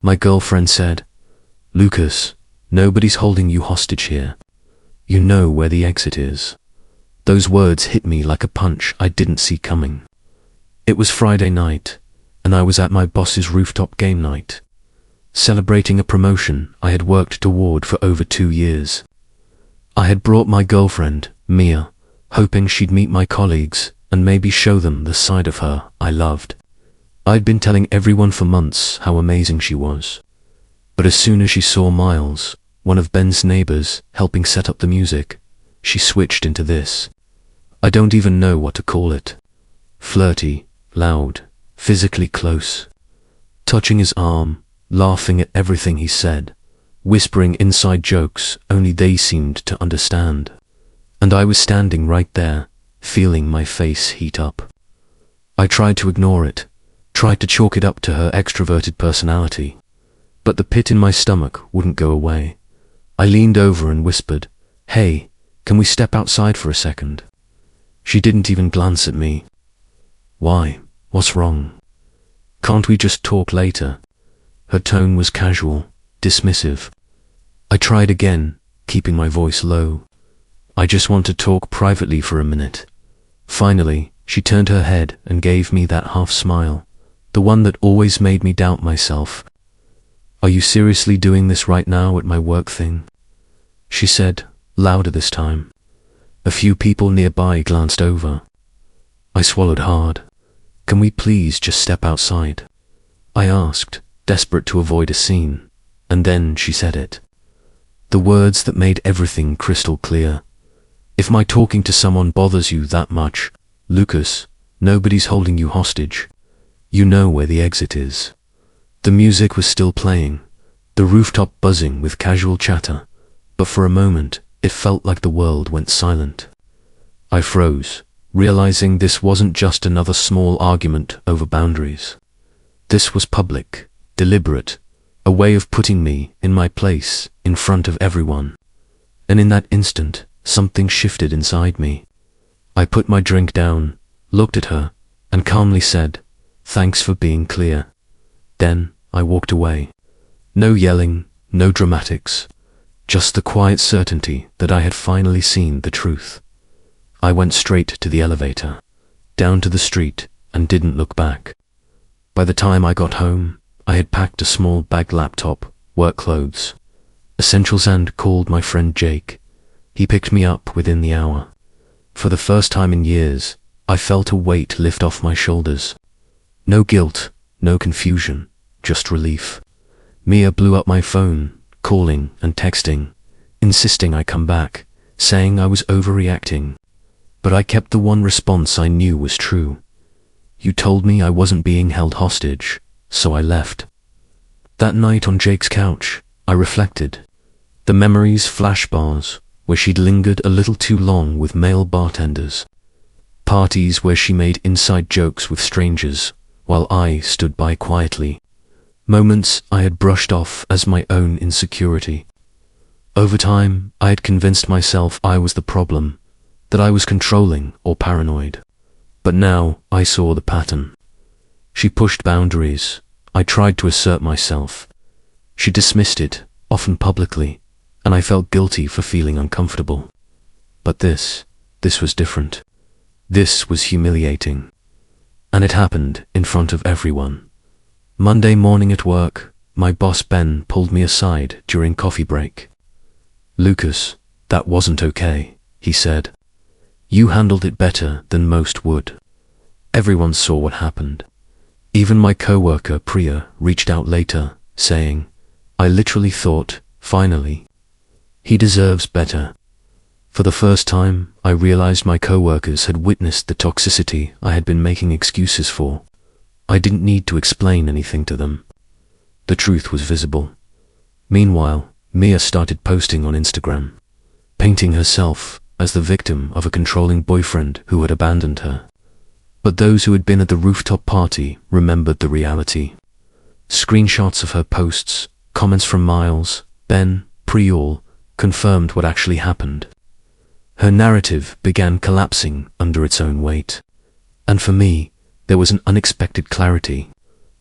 My girlfriend said, "Lucas, nobody's holding you hostage here. You know where the exit is." Those words hit me like a punch I didn't see coming. It was Friday night, and I was at my boss's rooftop game night, celebrating a promotion I had worked toward for over 2 years. I had brought my girlfriend, Mia, hoping she'd meet my colleagues and maybe show them the side of her I loved. I'd been telling everyone for months how amazing she was. But as soon as she saw Miles, one of Ben's neighbors, helping set up the music, she switched into this. I don't even know what to call it. Flirty, loud, physically close. Touching his arm, laughing at everything he said, whispering inside jokes only they seemed to understand. And I was standing right there, feeling my face heat up. I tried to ignore it, tried to chalk it up to her extroverted personality, but the pit in my stomach wouldn't go away. I leaned over and whispered, "Hey, can we step outside for a second?" She didn't even glance at me. "Why? What's wrong? Can't we just talk later?" Her tone was casual, dismissive. I tried again, keeping my voice low. "I just want to talk privately for a minute." Finally, she turned her head and gave me that half smile, the one that always made me doubt myself. "Are you seriously doing this right now at my work thing?" she said, louder this time. A few people nearby glanced over. I swallowed hard. "Can we please just step outside?" I asked, desperate to avoid a scene, and then she said it. The words that made everything crystal clear. "If my talking to someone bothers you that much, Lucas, nobody's holding you hostage. You know where the exit is." The music was still playing, the rooftop buzzing with casual chatter, but for a moment it felt like the world went silent. I froze, realizing this wasn't just another small argument over boundaries. This was public, deliberate, a way of putting me in my place in front of everyone. And in that instant, something shifted inside me. I put my drink down, looked at her, and calmly said, "Thanks for being clear." Then I walked away. No yelling, no dramatics, just the quiet certainty that I had finally seen the truth. I went straight to the elevator, down to the street, and didn't look back. By the time I got home, I had packed a small bag, laptop, work clothes, essentials, and called my friend Jake. He picked me up within the hour. For the first time in years, I felt a weight lift off my shoulders. No guilt, no confusion, just relief. Mia blew up my phone, calling and texting, insisting I come back, saying I was overreacting. But I kept the one response I knew was true. "You told me I wasn't being held hostage, so I left." That night on Jake's couch, I reflected. The memories flashbars where she'd lingered a little too long with male bartenders. Parties where she made inside jokes with strangers, while I stood by quietly. Moments I had brushed off as my own insecurity. Over time, I had convinced myself I was the problem, that I was controlling or paranoid. But now I saw the pattern. She pushed boundaries. I tried to assert myself. She dismissed it, often publicly, and I felt guilty for feeling uncomfortable. But this was different. This was humiliating. And it happened in front of everyone. Monday morning at work, my boss Ben pulled me aside during coffee break. "Lucas, that wasn't okay," he said. "You handled it better than most would." Everyone saw what happened. Even my coworker Priya reached out later, saying, "I literally thought, finally, he deserves better." For the first time, I realized my coworkers had witnessed the toxicity I had been making excuses for. I didn't need to explain anything to them. The truth was visible. Meanwhile, Mia started posting on Instagram, painting herself as the victim of a controlling boyfriend who had abandoned her. But those who had been at the rooftop party remembered the reality. Screenshots of her posts, comments from Miles, Ben, Priya, confirmed what actually happened. Her narrative began collapsing under its own weight. And for me, there was an unexpected clarity.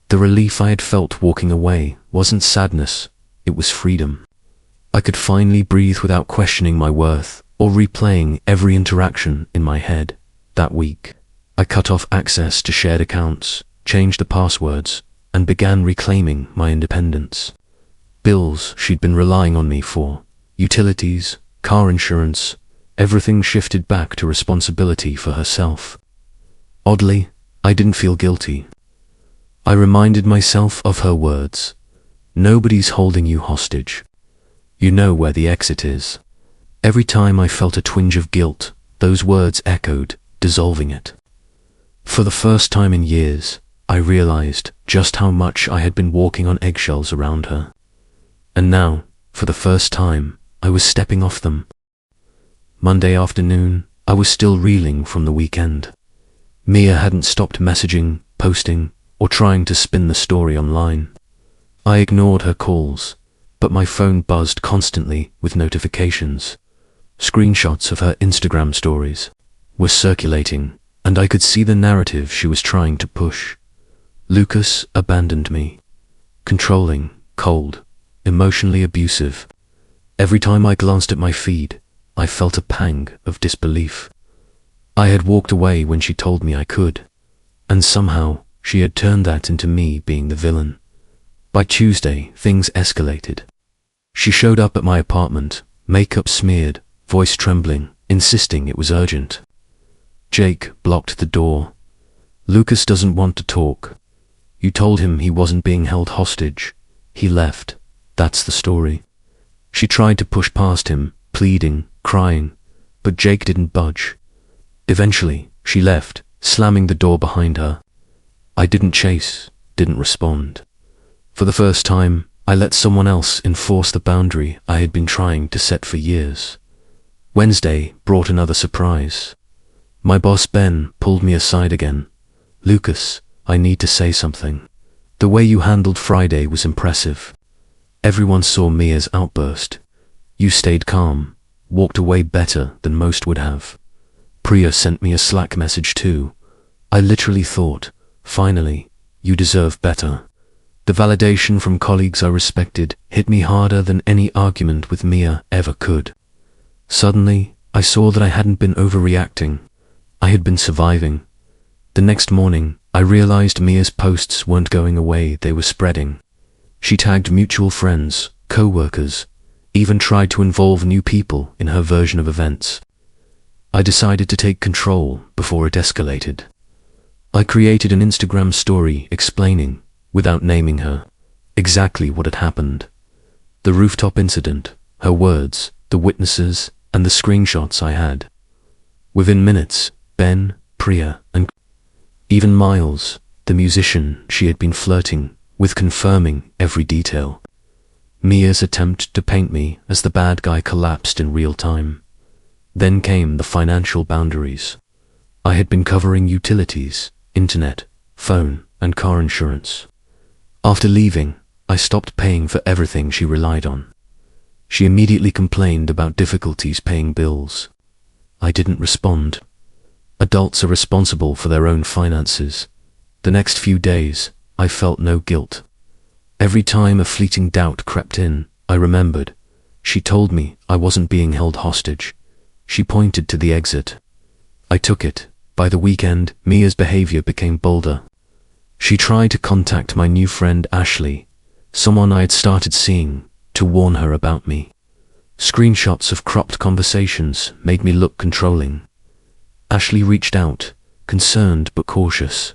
The relief I had felt walking away wasn't sadness, it was freedom. I could finally breathe without questioning my worth or replaying every interaction in my head. That week, I cut off access to shared accounts, changed the passwords, and began reclaiming my independence. Bills she'd been relying on me for, utilities, car insurance, everything shifted back to responsibility for herself. Oddly, I didn't feel guilty. I reminded myself of her words. Nobody's holding you hostage. You know where the exit is. Every time I felt a twinge of guilt, those words echoed, dissolving it. For the first time in years, I realized just how much I had been walking on eggshells around her. And now, for the first time, I was stepping off them. Monday afternoon, I was still reeling from the weekend. Mia hadn't stopped messaging, posting, or trying to spin the story online. I ignored her calls, but my phone buzzed constantly with notifications. Screenshots of her Instagram stories were circulating, and I could see the narrative she was trying to push. Lucas abandoned me. Controlling, cold, emotionally abusive. Every time I glanced at my feed, I felt a pang of disbelief. I had walked away when she told me I could, and somehow she had turned that into me being the villain. By Tuesday, things escalated. She showed up at my apartment, makeup smeared, voice trembling, insisting it was urgent. Jake blocked the door. Lucas doesn't want to talk. You told him he wasn't being held hostage. He left. That's the story. She tried to push past him, pleading, crying, but Jake didn't budge. Eventually, she left, slamming the door behind her. I didn't chase, didn't respond. For the first time, I let someone else enforce the boundary I had been trying to set for years. Wednesday brought another surprise. My boss Ben pulled me aside again. Lucas, I need to say something. The way you handled Friday was impressive. Everyone saw Mia's outburst. You stayed calm, walked away better than most would have. Priya sent me a Slack message too. I literally thought, finally, you deserve better. The validation from colleagues I respected hit me harder than any argument with Mia ever could. Suddenly, I saw that I hadn't been overreacting. I had been surviving. The next morning, I realized Mia's posts weren't going away, they were spreading. She tagged mutual friends, co-workers, even tried to involve new people in her version of events. I decided to take control before it escalated. I created an Instagram story explaining, without naming her, exactly what had happened. The rooftop incident, her words, the witnesses, and the screenshots I had. Within minutes, Ben, Priya, and even Miles, the musician she had been flirting with, confirming every detail. Mia's attempt to paint me as the bad guy collapsed in real time. Then came the financial boundaries. I had been covering utilities, internet, phone, and car insurance. After leaving, I stopped paying for everything she relied on. She immediately complained about difficulties paying bills. I didn't respond. Adults are responsible for their own finances. The next few days, I felt no guilt. Every time a fleeting doubt crept in, I remembered. She told me I wasn't being held hostage. She pointed to the exit. I took it. By the weekend, Mia's behavior became bolder. She tried to contact my new friend Ashley, someone I had started seeing, to warn her about me. Screenshots of cropped conversations made me look controlling. Ashley reached out, concerned but cautious.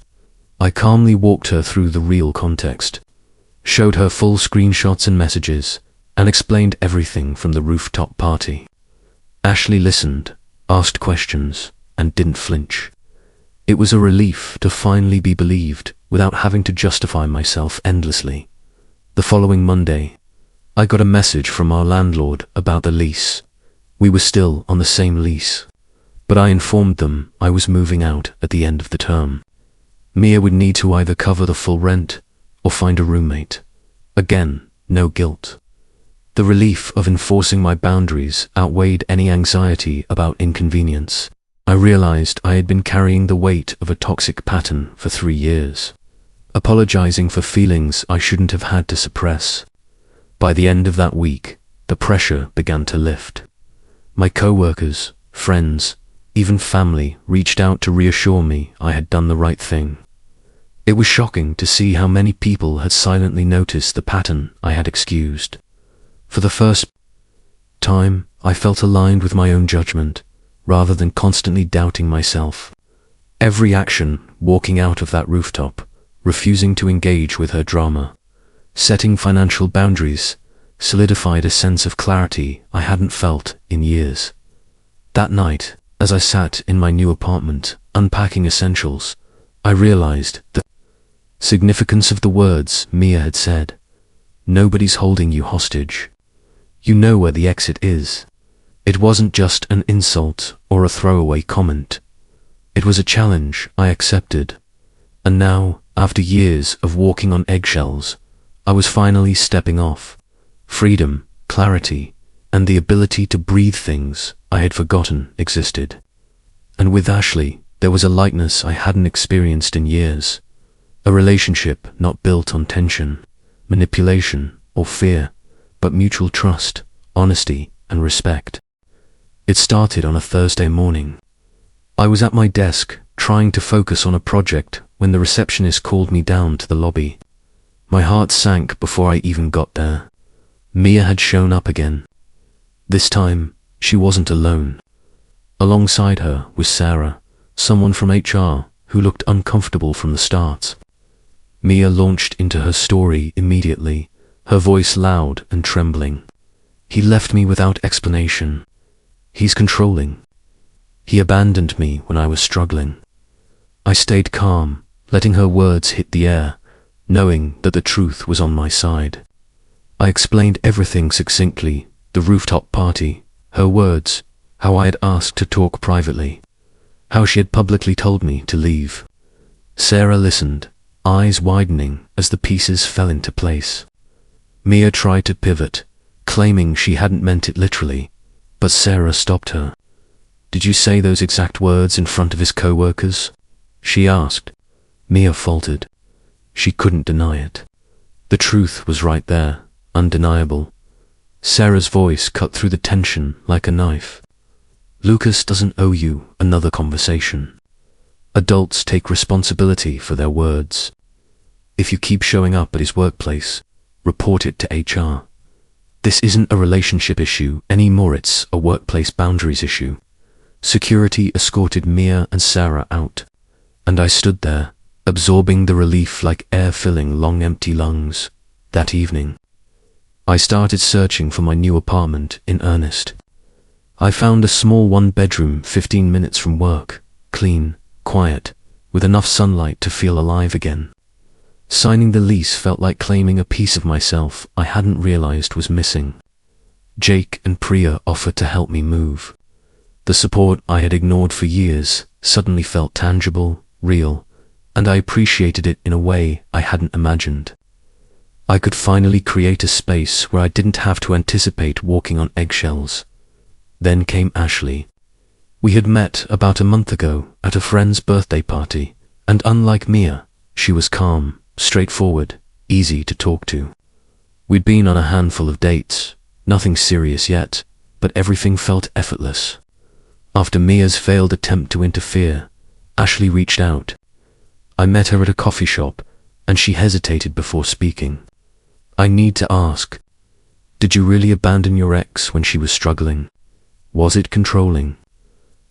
I calmly walked her through the real context, showed her full screenshots and messages, and explained everything from the rooftop party. Ashley listened, asked questions, and didn't flinch. It was a relief to finally be believed without having to justify myself endlessly. The following Monday, I got a message from our landlord about the lease. We were still on the same lease, but I informed them I was moving out at the end of the term. Mia would need to either cover the full rent or find a roommate. Again, no guilt. The relief of enforcing my boundaries outweighed any anxiety about inconvenience. I realized I had been carrying the weight of a toxic pattern for 3 years. apologizing for feelings I shouldn't have had to suppress. By the end of that week, the pressure began to lift. My co-workers, friends, even family reached out to reassure me I had done the right thing. It was shocking to see how many people had silently noticed the pattern I had excused. For the first time, I felt aligned with my own judgment, rather than constantly doubting myself. Every action, walking out of that rooftop, refusing to engage with her drama, setting financial boundaries, solidified a sense of clarity I hadn't felt in years. That night, as I sat in my new apartment, unpacking essentials, I realized the significance of the words Mia had said. Nobody's holding you hostage. You know where the exit is. It wasn't just an insult or a throwaway comment. It was a challenge I accepted. And now, after years of walking on eggshells, I was finally stepping off. Freedom, clarity, and the ability to breathe things I had forgotten existed. And with Ashley, there was a lightness I hadn't experienced in years. A relationship not built on tension, manipulation, or fear, but mutual trust, honesty, and respect. It started on a Thursday morning. I was at my desk, trying to focus on a project, when the receptionist called me down to the lobby. My heart sank before I even got there. Mia had shown up again. This time, she wasn't alone. Alongside her was Sarah, someone from HR who looked uncomfortable from the start. Mia launched into her story immediately, her voice loud and trembling. He left me without explanation. He's controlling. He abandoned me when I was struggling. I stayed calm, letting her words hit the air, knowing that the truth was on my side. I explained everything succinctly, the rooftop party, her words, how I had asked to talk privately, how she had publicly told me to leave. Sarah listened, eyes widening as the pieces fell into place. Mia tried to pivot, claiming she hadn't meant it literally, but Sarah stopped her. "Did you say those exact words in front of his co-workers?" she asked. Mia faltered. She couldn't deny it. The truth was right there, undeniable. Sarah's voice cut through the tension like a knife. "Lucas doesn't owe you another conversation. Adults take responsibility for their words. If you keep showing up at his workplace, report it to HR. This isn't a relationship issue anymore, it's a workplace boundaries issue." Security escorted Mia and Sarah out, and I stood there, absorbing the relief like air filling long empty lungs. That evening, I started searching for my new apartment in earnest. I found a small one-bedroom 15 minutes from work, clean, quiet, with enough sunlight to feel alive again. Signing the lease felt like claiming a piece of myself I hadn't realized was missing. Jake and Priya offered to help me move. The support I had ignored for years suddenly felt tangible, real, and I appreciated it in a way I hadn't imagined. I could finally create a space where I didn't have to anticipate walking on eggshells. Then came Ashley. We had met about a month ago at a friend's birthday party, and unlike Mia, she was calm, straightforward, easy to talk to. We'd been on a handful of dates, nothing serious yet, but everything felt effortless. After Mia's failed attempt to interfere, Ashley reached out. I met her at a coffee shop, and she hesitated before speaking. "I need to ask, did you really abandon your ex when she was struggling? Was it controlling?"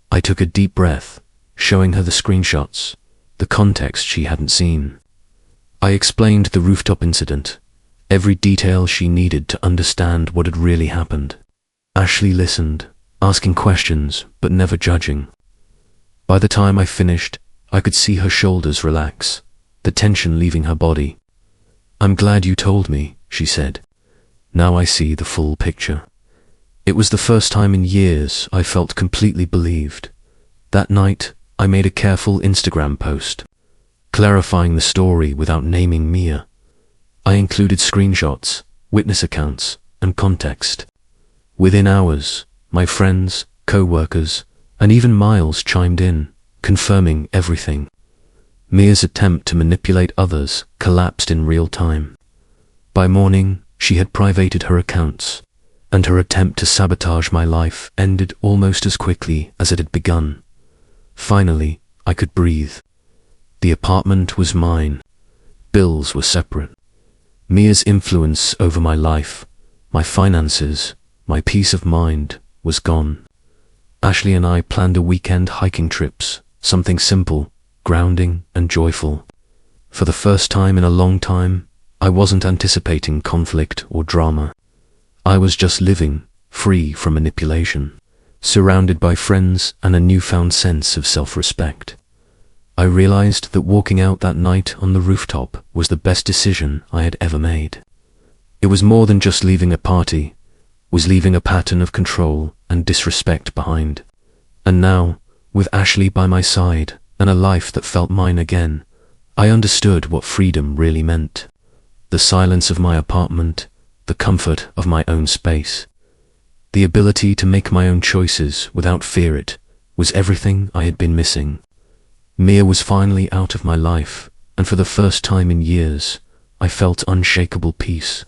I took a deep breath, showing her the screenshots, the context she hadn't seen. I explained the rooftop incident, every detail she needed to understand what had really happened. Ashley listened, asking questions but never judging. By the time I finished, I could see her shoulders relax, the tension leaving her body. "I'm glad you told me," she said. "Now I see the full picture." It was the first time in years I felt completely believed. That night, I made a careful Instagram post, clarifying the story without naming Mia. I included screenshots, witness accounts, and context. Within hours, my friends, co-workers, and even Miles chimed in, confirming everything. Mia's attempt to manipulate others collapsed in real time. By morning, she had privated her accounts, and her attempt to sabotage my life ended almost as quickly as it had begun. Finally, I could breathe. The apartment was mine. Bills were separate. Mia's influence over my life, my finances, my peace of mind was gone. Ashley and I planned a weekend hiking trips, something simple, grounding and joyful. For the first time in a long time, I wasn't anticipating conflict or drama. I was just living, free from manipulation, surrounded by friends and a newfound sense of self-respect. I realized that walking out that night on the rooftop was the best decision I had ever made. It was more than just leaving a party, was leaving a pattern of control and disrespect behind. And now, with Ashley by my side and a life that felt mine again, I understood what freedom really meant. The silence of my apartment, the comfort of my own space, the ability to make my own choices without fear it was everything I had been missing. Mia was finally out of my life, and for the first time in years, I felt unshakable peace.